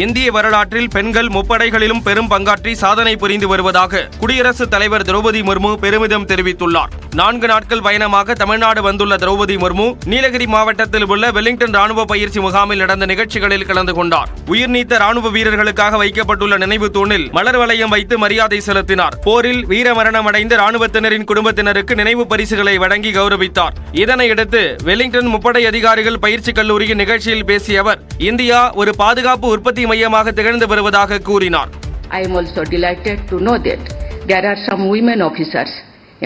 இந்திய வரலாற்றில் பெண்கள் முப்படைகளிலும் பெரும் பங்காற்றி சாதனை புரிந்து வருவதாக குடியரசுத் தலைவர் திரௌபதி முர்மு பெருமிதம் தெரிவித்துள்ளார். 4 நாட்கள் பயணமாக தமிழ்நாடு வந்துள்ள திரௌபதி முர்மு நீலகிரி மாவட்டத்தில் உள்ள வெலிங்டன் ராணுவ பயிற்சி முகாமில் நடந்த நிகழ்ச்சிகளில் கலந்து கொண்டார். உயிர்நீத்த ராணுவ வீரர்களுக்காக வைக்கப்பட்டுள்ள நினைவு தூணில் மலர் வளையம் வைத்து மரியாதை செலுத்தினார். போரில் வீரமரணம் அடைந்த ராணுவத்தினரின் குடும்பத்தினருக்கு நினைவு பரிசுகளை வழங்கி கௌரவித்தார். இதனையடுத்து வெலிங்டன் முப்படை அதிகாரிகள் பயிற்சி கல்லூரியின் நிகழ்ச்சியில் பேசிய அவர், இந்தியா ஒரு பாதுகாப்பு உற்பத்தி மையமாக திகழ்ந்து வருவதாக கூறினார். I am also delighted to know that there are some women officers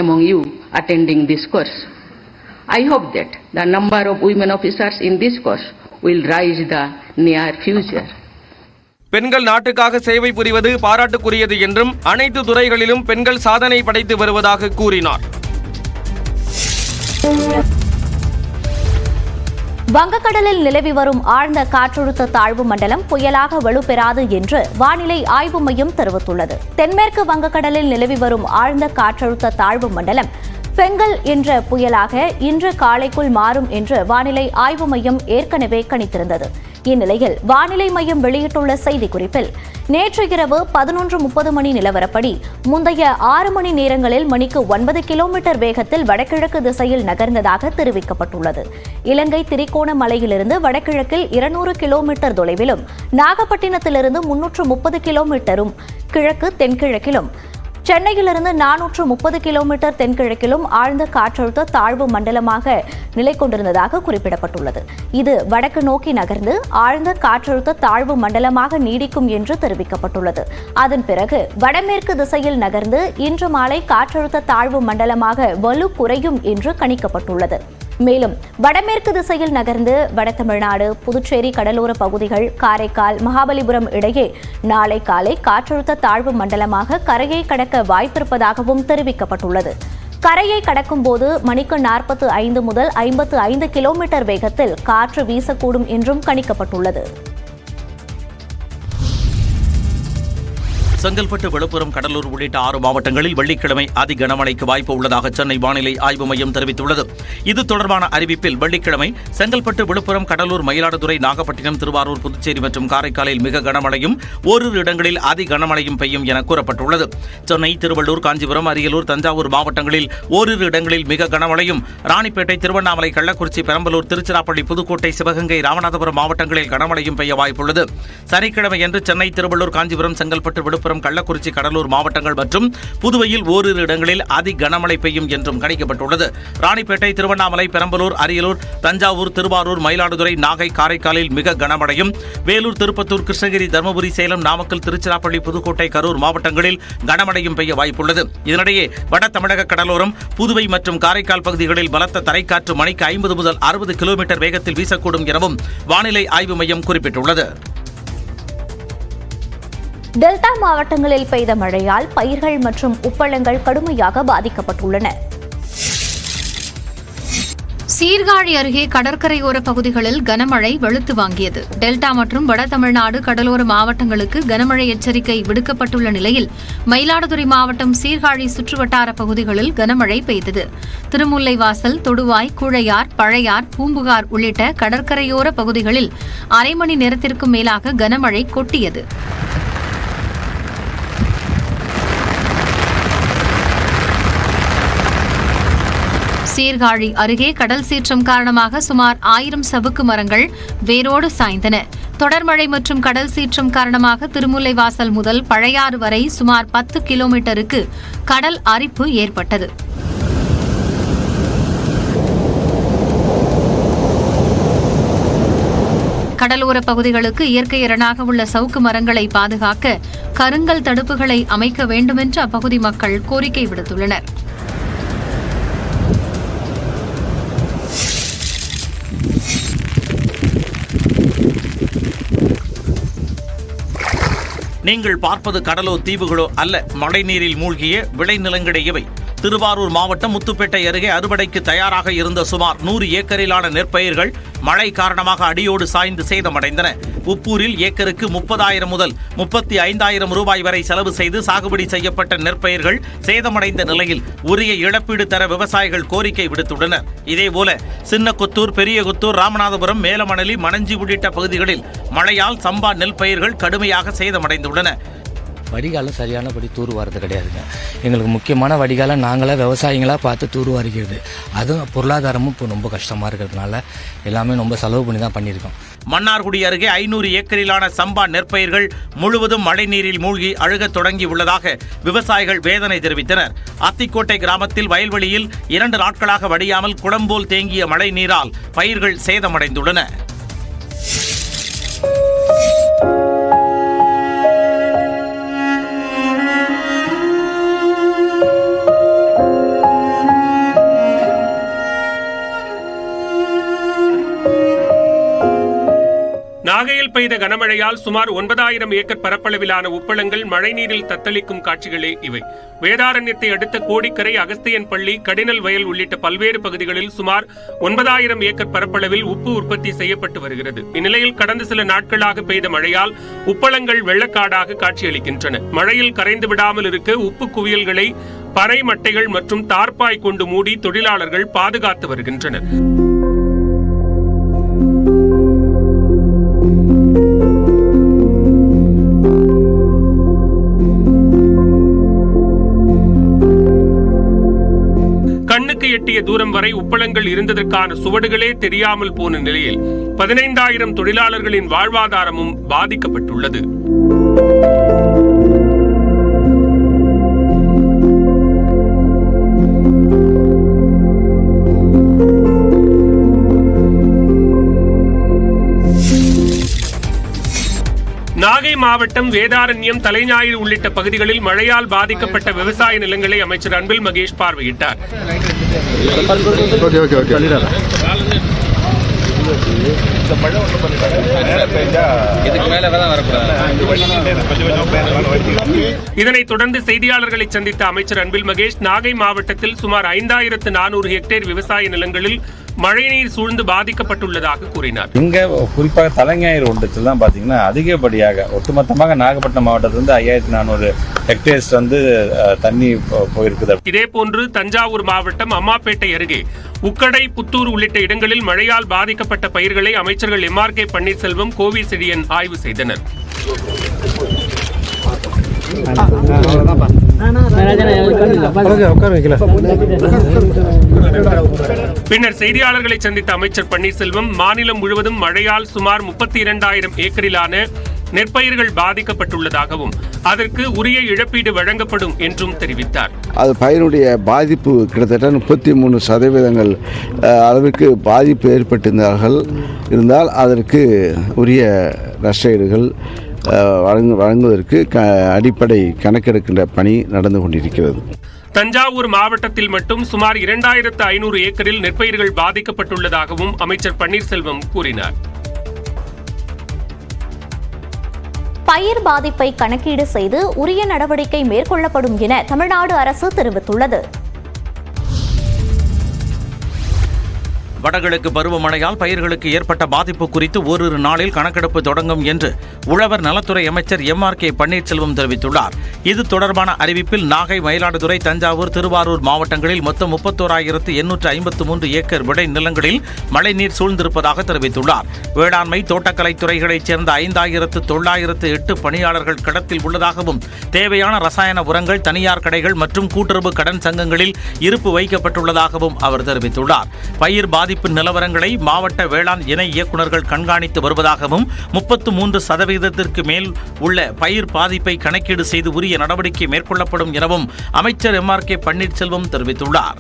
among you attending this course. I hope that the number of women officers in this course will rise in the near future. பெண்கள் நாட்டுக்காக சேவை புரிவது பாராட்டுக்குரியது என்றும் அனைத்து துறைகளிலும் பெண்கள் சாதனை படைத்து வருவதாக கூறினார். வங்கக்கடலில் நிலவி வரும் ஆழ்ந்த காற்றழுத்த தாழ்வு மண்டலம் புயலாக வலுப்பெறாது என்று வானிலை ஆய்வு மையம் தெரிவித்துள்ளது. தென்மேற்கு வங்கக்கடலில் நிலவி வரும் ஆழ்ந்த காற்றழுத்த தாழ்வு மண்டலம் பெங்கல் என்ற புயலாக இன்று காலைக்குள் மாறும் என்று வானிலை ஆய்வு மையம் ஏற்கனவே கணித்திருந்தது. இந்நிலையில் வானிலை மையம் வெளியிட்டுள்ள செய்திக்குறிப்பில், நேற்று இரவு 11:30 மணி நிலவரப்படி முந்தைய 6 மணி நேரங்களில் மணிக்கு 9 கிலோமீட்டர் வேகத்தில் வடகிழக்கு திசையில் நகர்ந்ததாக தெரிவிக்கப்பட்டுள்ளது. இலங்கை திரிகோணமலையிலிருந்து வடகிழக்கில் 200 கிலோமீட்டர் தொலைவிலும், நாகப்பட்டினத்திலிருந்து 330 கிலோமீட்டரும் கிழக்கு தென்கிழக்கிலும், சென்னையிலிருந்து 430 கிலோமீட்டர் தென்கிழக்கிலும் ஆழ்ந்த காற்றழுத்த தாழ்வு மண்டலமாக நிலை கொண்டிருந்ததாக குறிப்பிடப்பட்டுள்ளது. இது வடக்கு நோக்கி நகர்ந்து ஆழ்ந்த காற்றழுத்த தாழ்வு மண்டலமாக நீடிக்கும் என்று தெரிவிக்கப்பட்டுள்ளது. அதன் பிறகு வடமேற்கு திசையில் நகர்ந்து இன்று மாலை காற்றழுத்த தாழ்வு மண்டலமாக வலு குறையும் என்று கணிக்கப்பட்டுள்ளது. மேலும் வடமேற்கு திசையில் நகர்ந்து வட தமிழ்நாடு, புதுச்சேரி கடலோர பகுதிகள், காரைக்கால், மகாபலிபுரம் இடையே நாளை காலை காற்றழுத்த தாழ்வு மண்டலமாக கரையை கடக்க வாய்ப்பிருப்பதாகவும் தெரிவிக்கப்பட்டுள்ளது. கரையை கடக்கும் போது மணிக்கு 45 முதல் 55 கிலோமீட்டர் வேகத்தில் காற்று வீசக்கூடும் என்றும் கணிக்கப்பட்டுள்ளது. செங்கல்பட்டு, விழுப்புரம், கடலூர் உள்ளிட்ட 6 மாவட்டங்களில் வெள்ளிக்கிழமை அதி கனமழைக்கு வாய்ப்பு உள்ளதாக சென்னை வானிலை ஆய்வு மையம் தெரிவித்துள்ளது. இது தொடர்பான அறிவிப்பில் வெள்ளிக்கிழமை செங்கல்பட்டு, விழுப்புரம், கடலூர், மயிலாடுதுறை, நாகப்பட்டினம், திருவாரூர், புதுச்சேரி மற்றும் காரைக்காலில் மிக கனமழையும் ஓரிரு இடங்களில் அதி கனமழையும் பெய்யும் என கூறப்பட்டுள்ளது. சென்னை, திருவள்ளூர், காஞ்சிபுரம், அரியலூர், தஞ்சாவூர் மாவட்டங்களில் ஓரிரு இடங்களில் மிக கனமழையும், ராணிப்பேட்டை, திருவண்ணாமலை, கள்ளக்குறிச்சி, பெரம்பலூர், திருச்சிராப்பள்ளி, புதுக்கோட்டை, சிவகங்கை, ராமநாதபுரம் மாவட்டங்களில் கனமழையும் பெய்ய வாய்ப்புள்ளது. சனிக்கிழமையன்று சென்னை, திருவள்ளூர், காஞ்சிபுரம், செங்கல்பட்டு, விழுப்புரம், கள்ளக்குறிச்சி, கடலூர் மாவட்டங்கள் மற்றும் புதுவையில் ஓரிரு இடங்களில் அதி கனமழை பெய்யும் என்றும் கணிக்கப்பட்டுள்ளது. ராணிப்பேட்டை, திருவண்ணாமலை, பெரம்பலூர், அரியலூர், தஞ்சாவூர், திருவாரூர், மயிலாடுதுறை, நாகை, காரைக்காலில் மிக கனமழையும், வேலூர், திருப்பத்தூர், கிருஷ்ணகிரி, தருமபுரி, சேலம், நாமக்கல், திருச்சிராப்பள்ளி, புதுக்கோட்டை, கரூர் மாவட்டங்களில் கனமழையும் பெய்ய வாய்ப்புள்ளது. இதனிடையே வட தமிழக கடலோரம், புதுவை மற்றும் காரைக்கால் பகுதிகளில் பலத்த தரைக்காற்று மணிக்கு 50 முதல் 60 கிலோமீட்டர் வேகத்தில் வீசக்கூடும் எனவும் வானிலை ஆய்வு மையம் குறிப்பிட்டுள்ளது. டெல்டா மாவட்டங்களில் பெய்த மழையால் பயிர்கள் மற்றும் உப்பளங்கள் கடுமையாக பாதிக்கப்பட்டுள்ளன. சீர்காழி அருகே கடற்கரையோர பகுதிகளில் கனமழை வெளுத்து வாங்கியது. டெல்டா மற்றும் வட தமிழ்நாடு கடலோர மாவட்டங்களுக்கு கனமழை எச்சரிக்கை விடுக்கப்பட்டுள்ள நிலையில் மயிலாடுதுறை மாவட்டம் சீர்காழி சுற்றுவட்டார பகுதிகளில் கனமழை பெய்தது. திருமுல்லைவாசல், தொடுவாய், கூழையார், பழையார், பூம்புகார் உள்ளிட்ட கடற்கரையோர பகுதிகளில் அரை மணி நேரத்திற்கும் மேலாக கனமழை கொட்டியது. சீர்காழி அருகே கடல் சீற்றம் காரணமாக சுமார் 1000 சவுக்கு மரங்கள் வேரோடு சாய்ந்தன. தொடர்மழை மற்றும் கடல் சீற்றம் காரணமாக திருமுல்லைவாசல் முதல் பழையாறு வரை சுமார் 10 கிலோமீட்டருக்கு கடல் அரிப்பு ஏற்பட்டது. கடலோர பகுதிகளுக்கு இயற்கை அரணாக உள்ள சவுக்கு மரங்களை பாதுகாக்க கருங்கல் தடுப்புகளை அமைக்க வேண்டுமென்று அப்பகுதி மக்கள் கோரிக்கை விடுத்துள்ளனர். நீங்கள் பார்ப்பது கடலோ தீவுகளோ அல்ல, மழைநீரில் மூழ்கிய விளைநிலங்களே இவை. திருவாரூர் மாவட்டம் முத்துப்பேட்டை அருகே அறுவடைக்கு தயாராக இருந்த சுமார் 100 ஏக்கரிலான நெற்பயிர்கள் மழை காரணமாக அடியோடு சாய்ந்து சேதமடைந்தன. உப்பூரில் ஏக்கருக்கு 30,000 முதல் 35,000 ரூபாய் வரை செலவு செய்து சாகுபடி செய்யப்பட்ட நெற்பயிர்கள் சேதமடைந்த நிலையில் உரிய இழப்பீடு தர விவசாயிகள் கோரிக்கை விடுத்துள்ளனர். இதேபோல சின்னகொத்தூர், பெரியகொத்தூர், ராமநாதபுரம், மேலமணலி, மணஞ்சி உள்ளிட்ட பகுதிகளில் மழையால் சம்பா நெல் பயிர்கள் கடுமையாக சேதமடைந்துள்ளன. வடிகாலம் சரியானபடி தூர்வாரது கிடையாதுங்க. எங்களுக்கு முக்கியமான வடிகாலம் நாங்களே விவசாயிகளாக பார்த்து தூர்வாரிக்கிறது. அதுவும் பொருளாதாரமும் இப்போ ரொம்ப கஷ்டமாக இருக்கிறதுனால எல்லாமே ரொம்ப செலவு பண்ணி தான் பண்ணியிருக்கோம். மன்னார்குடி அருகே 500 ஏக்கரிலான சம்பா நெற்பயிர்கள் முழுவதும் மழைநீரில் மூழ்கி அழுகத் தொடங்கி உள்ளதாக விவசாயிகள் வேதனை தெரிவித்தனர். அத்திக்கோட்டை கிராமத்தில் வயல்வெளியில் 2 நாட்களாக வடியாமல் குளம்போல் தேங்கிய மழை நீரால் பயிர்கள் சேதமடைந்துள்ளன. நாகையில் பெய்த கனமழையால் சுமார் 9,000 ஏக்கர் பரப்பளவிலான உப்பளங்கள் மழைநீரில் தத்தளிக்கும் காட்சிகளே இவை. வேதாரண்யத்தை அடுத்த கோடிக்கரை, அகஸ்தியன் பள்ளி, கடினல் வயல் உள்ளிட்ட பல்வேறு பகுதிகளில் சுமார் 9,000 ஏக்கர் பரப்பளவில் உப்பு உற்பத்தி செய்யப்பட்டு வருகிறது. இந்நிலையில் கடந்த சில நாட்களாக பெய்த மழையால் உப்பளங்கள் வெள்ளக்காடாக காட்சியளிக்கின்றன. மழையில் கரைந்து விடாமல் இருக்க உப்பு குவியல்களை பனை மட்டைகள் மற்றும் தார்பாய் கொண்டு மூடி தொழிலாளர்கள் பாதுகாத்து வருகின்றனர். கண்ணுக்கு எட்டிய தூரம் வரை உப்பளங்கள் இருந்ததற்கான சுவடுகளே தெரியாமல் போன நிலையில் 15,000 தொழிலாளர்களின் வாழ்வாதாரமும் பாதிக்கப்பட்டுள்ளது. நாகை மாவட்டம் வேதாரண்யம், தலைஞாயிறு உள்ளிட்ட பகுதிகளில் மழையால் பாதிக்கப்பட்ட விவசாய நிலங்களை அமைச்சர் அன்பில் மகேஷ் பார்வையிட்டார். இதனைத் தொடர்ந்து செய்தியாளர்களை சந்தித்த அமைச்சர் அன்பில் மகேஷ், நாகை மாவட்டத்தில் சுமார் 5,400 ஹெக்டேர் விவசாய நிலங்களில் மழைநீர் சூழ்ந்து பாதிக்கப்பட்டுள்ளதாக கூறினார். இங்க குறிப்பாக தலைஞாயிறு ஒன்றத்தில் தான் பாத்தீங்கன்னா அதிகப்படியாக ஒட்டுமொத்தமாக நாகப்பட்டினம் மாவட்டத்திலிருந்து 5,400 ஹெக்டேர்ஸ் தண்ணி போயிருக்குது. இதேபோன்று தஞ்சாவூர் மாவட்டம் அம்மாப்பேட்டை அருகே உக்கடை, புத்தூர் உள்ளிட்ட இடங்களில் மழையால் பாதிக்கப்பட்ட பயிர்களை அமைச்சர்கள் MRK பன்னீர்செல்வம், கோவி செழியன் ஆய்வு செய்தனர். பின்னர் செய்தியாளர்களை சந்தித்த அமைச்சர் பன்னீர்செல்வம், மாநிலம் முழுவதும் மழையால் சுமார் 32,000 ஏக்கரிலான நெற்பயிர்கள் பாதிக்கப்பட்டுள்ளதாகவும் அதற்கு உரிய இழப்பீடு வழங்கப்படும் என்றும் தெரிவித்தார். அது பயிரினுடைய பாதிப்பு கிட்டத்தட்ட 33% அளவுக்கு பாதிப்பு இருந்தால் அதற்கு உரிய நஷ்டஈடுகள் வழங்குவதற்கு அடிப்படை கணக்கெடுக்கின்ற பணி நடந்து கொண்டிருக்கிறது. தஞ்சாவூர் மாவட்டத்தில் மட்டும் சுமார் 2,500 ஏக்கரில் நெற்பயிர்கள் பாதிக்கப்பட்டுள்ளதாகவும் அமைச்சர் பன்னீர்செல்வம் கூறினார். பயிர் பாதிப்பை கணக்கீடு செய்து உரிய நடவடிக்கை மேற்கொள்ளப்படும் என தமிழ்நாடு அரசு தெரிவித்துள்ளது. வடகிழக்கு பருவமழையால் பயிர்களுக்கு ஏற்பட்ட பாதிப்பு குறித்து ஓரிரு நாளில் கணக்கெடுப்பு தொடங்கும் என்று உழவர் நலத்துறை அமைச்சர் MRK பன்னீர்செல்வம் தெரிவித்துள்ளார். இது தொடர்பான அறிவிப்பில் நாகை, மயிலாடுதுறை, தஞ்சாவூர், திருவாரூர் மாவட்டங்களில் மொத்தம் 31,853 ஏக்கர் விளை நிலங்களில் மழைநீர் சூழ்ந்திருப்பதாக தெரிவித்துள்ளார். வேளாண்மை, தோட்டக்கலை துறைகளைச் சேர்ந்த 5,908 பணியாளர்கள் களத்தில் உள்ளதாகவும் தேவையான ரசாயன உரங்கள் தனியார் கடைகள் மற்றும் கூட்டுறவு கடன் சங்கங்களில் இருப்பு வைக்கப்பட்டுள்ளதாகவும் அவர் தெரிவித்துள்ளார். பயிர் பாதிப்பு நிலவரங்களை மாவட்ட வேளாண் இணை இயக்குநர்கள் கண்காணித்து வருவதாகவும் 33% மேல் உள்ள பயிர் பாதிப்பை கணக்கீடு செய்து உரிய நடவடிக்கை மேற்கொள்ளப்படும் எனவும் அமைச்சர் MRK பன்னீர்செல்வம் தெரிவித்துள்ளார்.